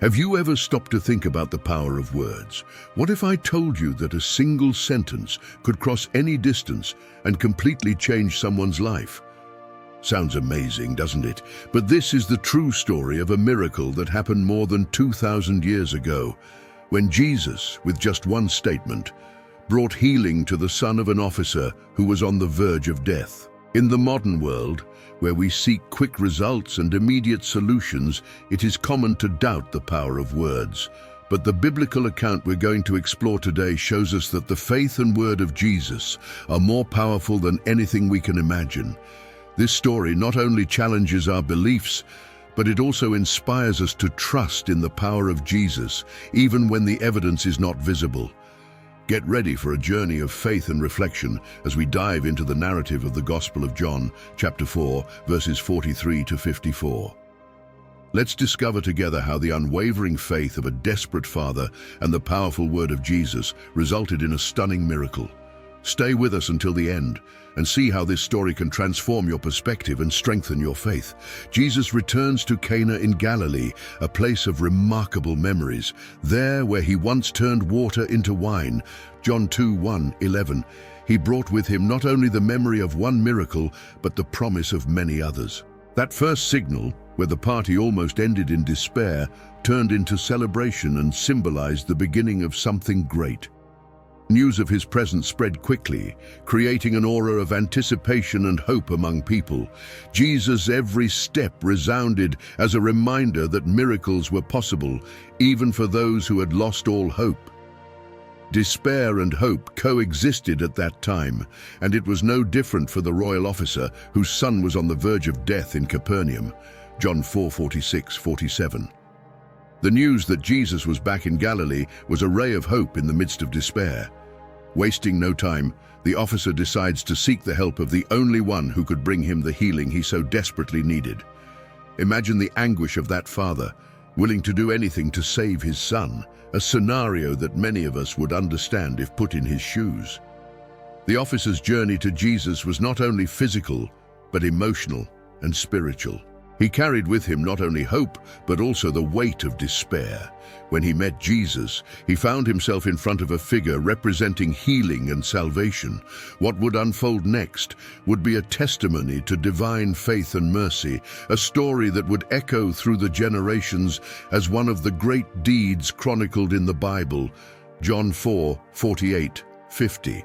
Have you ever stopped to think about the power of words? What if I told you that a single sentence could cross any distance and completely change someone's life? Sounds amazing, doesn't it? But this is the true story of a miracle that happened more than 2,000 years ago, when Jesus, with just one statement, brought healing to the son of an officer who was on the verge of death. In the modern world, where we seek quick results and immediate solutions, it is common to doubt the power of words. But the biblical account we're going to explore today shows us that the faith and word of Jesus are more powerful than anything we can imagine. This story not only challenges our beliefs, but it also inspires us to trust in the power of Jesus, even when the evidence is not visible. Get ready for a journey of faith and reflection as we dive into the narrative of the Gospel of John, chapter 4, verses 43 to 54. Let's discover together how the unwavering faith of a desperate father and the powerful word of Jesus resulted in a stunning miracle. Stay with us until the end and see how this story can transform your perspective and strengthen your faith. Jesus returns to Cana in Galilee, a place of remarkable memories. There, where he once turned water into wine, John 2:1-11, he brought with him not only the memory of one miracle, but the promise of many others. That first signal, where the party almost ended in despair, turned into celebration and symbolized the beginning of something great. News of his presence spread quickly, creating an aura of anticipation and hope among people. Jesus' every step resounded as a reminder that miracles were possible, even for those who had lost all hope. Despair and hope coexisted at that time, and it was no different for the royal officer whose son was on the verge of death in Capernaum. John 4:46-47. The news that Jesus was back in Galilee was a ray of hope in the midst of despair. Wasting no time, the officer decides to seek the help of the only one who could bring him the healing he so desperately needed. Imagine the anguish of that father, willing to do anything to save his son, a scenario that many of us would understand if put in his shoes. The officer's journey to Jesus was not only physical, but emotional and spiritual. He carried with him not only hope, but also the weight of despair. When he met Jesus, he found himself in front of a figure representing healing and salvation. What would unfold next would be a testimony to divine faith and mercy, a story that would echo through the generations as one of the great deeds chronicled in the Bible. John 4:48-50.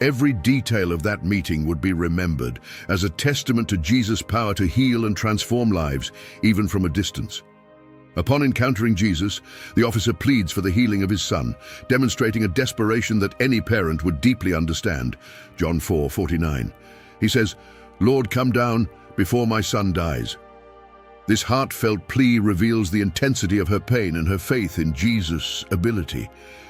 Every detail of that meeting would be remembered as a testament to Jesus' power to heal and transform lives, even from a distance. Upon encountering Jesus, the officer pleads for the healing of his son, demonstrating a desperation that any parent would deeply understand. John 4:49. He says, "Lord, come down before my son dies." This heartfelt plea reveals the intensity of her pain and her faith in Jesus' ability.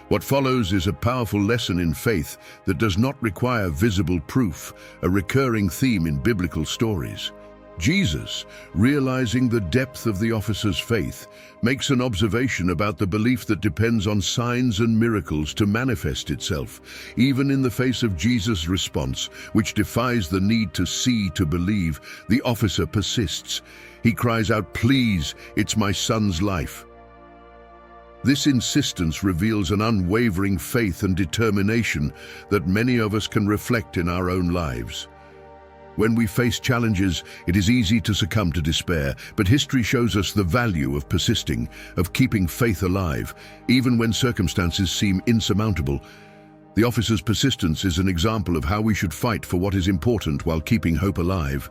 What follows is a powerful lesson in faith that does not require visible proof, a recurring theme in biblical stories. Jesus, realizing the depth of the officer's faith, makes an observation about the belief that depends on signs and miracles to manifest itself. Even in the face of Jesus' response, which defies the need to see to believe, the officer persists. He cries out, "Please, it's my son's life." This insistence reveals an unwavering faith and determination that many of us can reflect in our own lives. When we face challenges, it is easy to succumb to despair, but history shows us the value of persisting, of keeping faith alive, even when circumstances seem insurmountable. The officer's persistence is an example of how we should fight for what is important while keeping hope alive.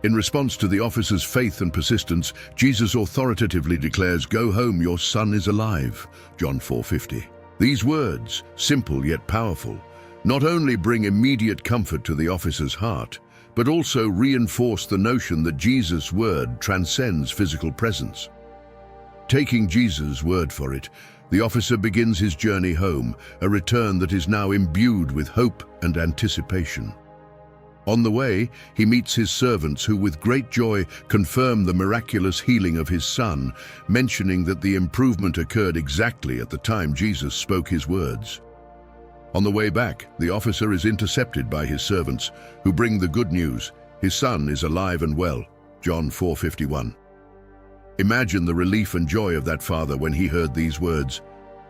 In response to the officer's faith and persistence, Jesus authoritatively declares, "Go home, your son is alive." John 4:50. These words, simple yet powerful, not only bring immediate comfort to the officer's heart, but also reinforce the notion that Jesus' word transcends physical presence. Taking Jesus' word for it, the officer begins his journey home, a return that is now imbued with hope and anticipation. On the way, he meets his servants who with great joy confirm the miraculous healing of his son, mentioning that the improvement occurred exactly at the time Jesus spoke his words. On the way back, the officer is intercepted by his servants, who bring the good news: his son is alive and well. John 4:51. Imagine the relief and joy of that father when he heard these words.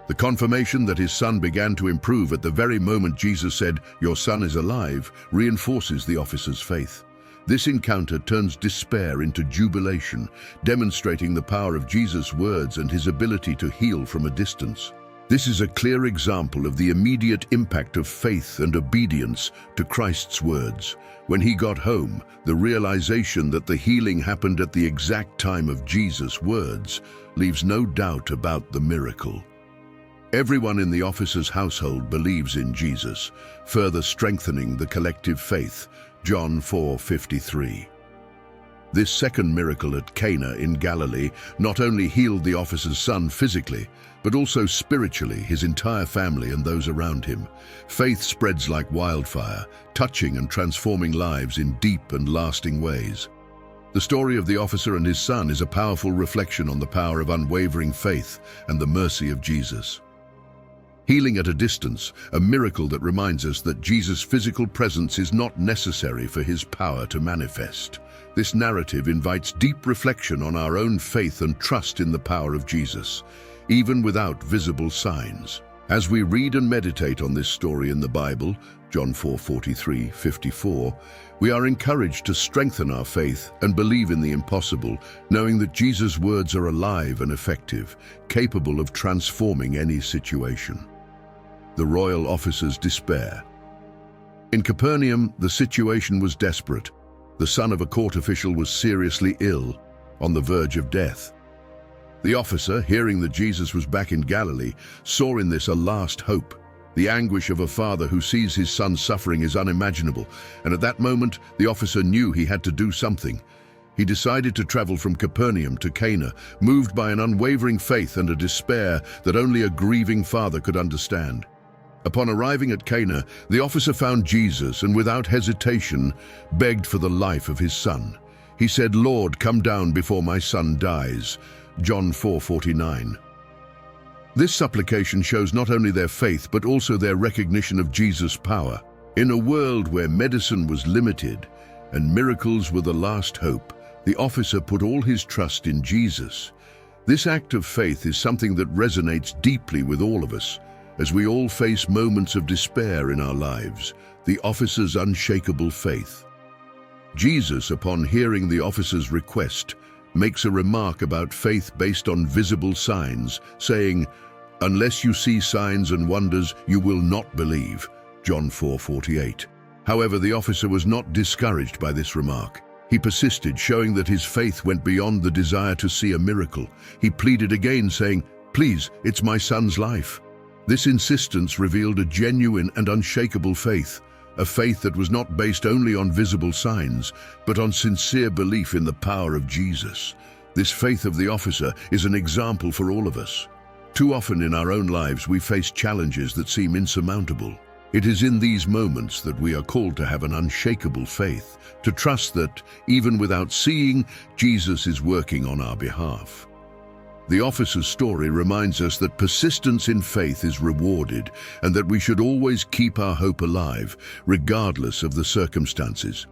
The confirmation that his son began to improve at the very moment Jesus said, "Your son is alive," reinforces the officer's faith. This encounter turns despair into jubilation, demonstrating the power of Jesus' words and his ability to heal from a distance. This is a clear example of the immediate impact of faith and obedience to Christ's words. When he got home, the realization that the healing happened at the exact time of Jesus' words leaves no doubt about the miracle. Everyone in the officer's household believes in Jesus, further strengthening the collective faith. John 4:53. This second miracle at Cana in Galilee not only healed the officer's son physically, but also spiritually his entire family and those around him. Faith spreads like wildfire, touching and transforming lives in deep and lasting ways. The story of the officer and his son is a powerful reflection on the power of unwavering faith and the mercy of Jesus. Healing at a distance, a miracle that reminds us that Jesus' physical presence is not necessary for his power to manifest. This narrative invites deep reflection on our own faith and trust in the power of Jesus, even without visible signs. As we read and meditate on this story in the Bible, John 4:43-54, we are encouraged to strengthen our faith and believe in the impossible, knowing that Jesus' words are alive and effective, capable of transforming any situation. The royal officer's despair. In Capernaum, the situation was desperate. The son of a court official was seriously ill, on the verge of death. The officer, hearing that Jesus was back in Galilee, saw in this a last hope. The anguish of a father who sees his son suffering is unimaginable, and at that moment, the officer knew he had to do something. He decided to travel from Capernaum to Cana, moved by an unwavering faith and a despair that only a grieving father could understand. Upon arriving at Cana, the officer found Jesus and without hesitation begged for the life of his son. He said, "Lord, come down before my son dies." John 4:49. This supplication shows not only their faith but also their recognition of Jesus' power. In a world where medicine was limited and miracles were the last hope, the officer put all his trust in Jesus. This act of faith is something that resonates deeply with all of us. As we all face moments of despair in our lives, the officer's unshakable faith. Jesus, upon hearing the officer's request, makes a remark about faith based on visible signs, saying, "Unless you see signs and wonders, you will not believe." John 4:48. However, the officer was not discouraged by this remark. He persisted, showing that his faith went beyond the desire to see a miracle. He pleaded again, saying, "Please, it's my son's life." This insistence revealed a genuine and unshakable faith, a faith that was not based only on visible signs, but on sincere belief in the power of Jesus. This faith of the officer is an example for all of us. Too often in our own lives we face challenges that seem insurmountable. It is in these moments that we are called to have an unshakable faith, to trust that, even without seeing, Jesus is working on our behalf. The officer's story reminds us that persistence in faith is rewarded and that we should always keep our hope alive, regardless of the circumstances.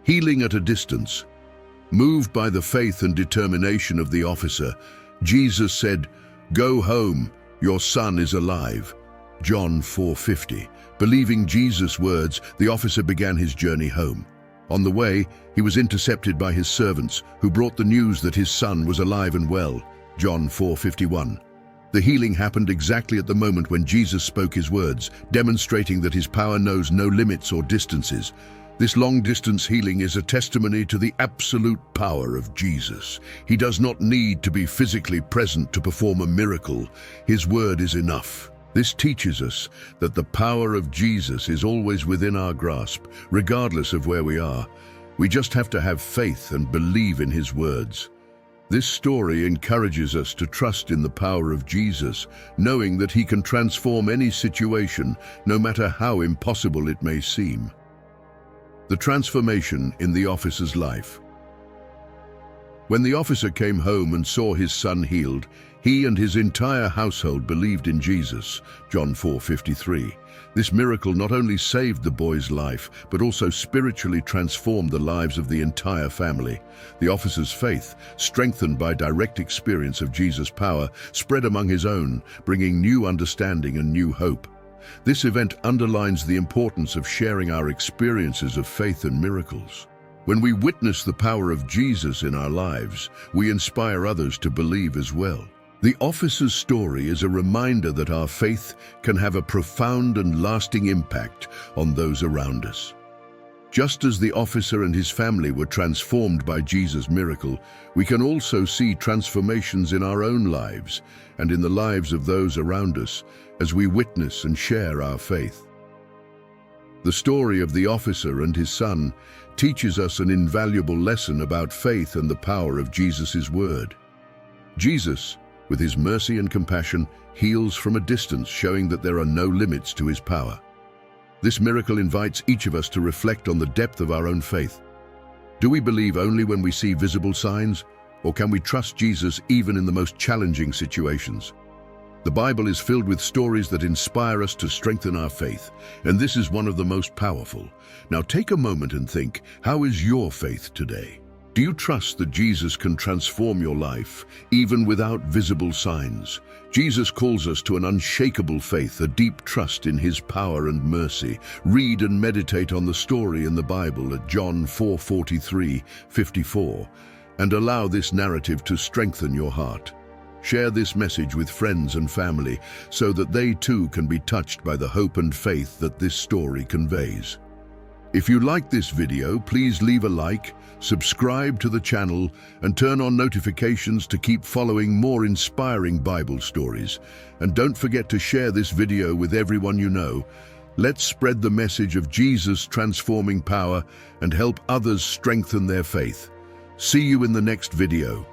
Healing at a distance. Moved by the faith and determination of the officer, Jesus said, "Go home, your son is alive." John 4:50. Believing Jesus' words, the officer began his journey home. On the way, he was intercepted by his servants, who brought the news that his son was alive and well. John 4:51. The healing happened exactly at the moment when Jesus spoke his words, demonstrating that his power knows no limits or distances. This long-distance healing is a testimony to the absolute power of Jesus. He does not need to be physically present to perform a miracle. His word is enough. This teaches us that the power of Jesus is always within our grasp, regardless of where we are. We just have to have faith and believe in his words. This story encourages us to trust in the power of Jesus, knowing that he can transform any situation, no matter how impossible it may seem. The transformation in the officer's life. When the officer came home and saw his son healed, he and his entire household believed in Jesus, John 4:53. This miracle not only saved the boy's life, but also spiritually transformed the lives of the entire family. The officer's faith, strengthened by direct experience of Jesus' power, spread among his own, bringing new understanding and new hope. This event underlines the importance of sharing our experiences of faith and miracles. When we witness the power of Jesus in our lives, we inspire others to believe as well. The officer's story is a reminder that our faith can have a profound and lasting impact on those around us. Just as the officer and his family were transformed by Jesus' miracle, we can also see transformations in our own lives and in the lives of those around us as we witness and share our faith. The story of the officer and his son teaches us an invaluable lesson about faith and the power of Jesus' word. Jesus, with his mercy and compassion, heals from a distance, showing that there are no limits to his power. This miracle invites each of us to reflect on the depth of our own faith. Do we believe only when we see visible signs, or can we trust Jesus even in the most challenging situations? The Bible is filled with stories that inspire us to strengthen our faith, and this is one of the most powerful. Now take a moment and think, how is your faith today? Do you trust that Jesus can transform your life, even without visible signs? Jesus calls us to an unshakable faith, a deep trust in his power and mercy. Read and meditate on the story in the Bible at John 4:43-54, and allow this narrative to strengthen your heart. Share this message with friends and family so that they too can be touched by the hope and faith that this story conveys. If you like this video, please leave a like, subscribe to the channel, and turn on notifications to keep following more inspiring Bible stories. And don't forget to share this video with everyone you know. Let's spread the message of Jesus' transforming power and help others strengthen their faith. See you in the next video.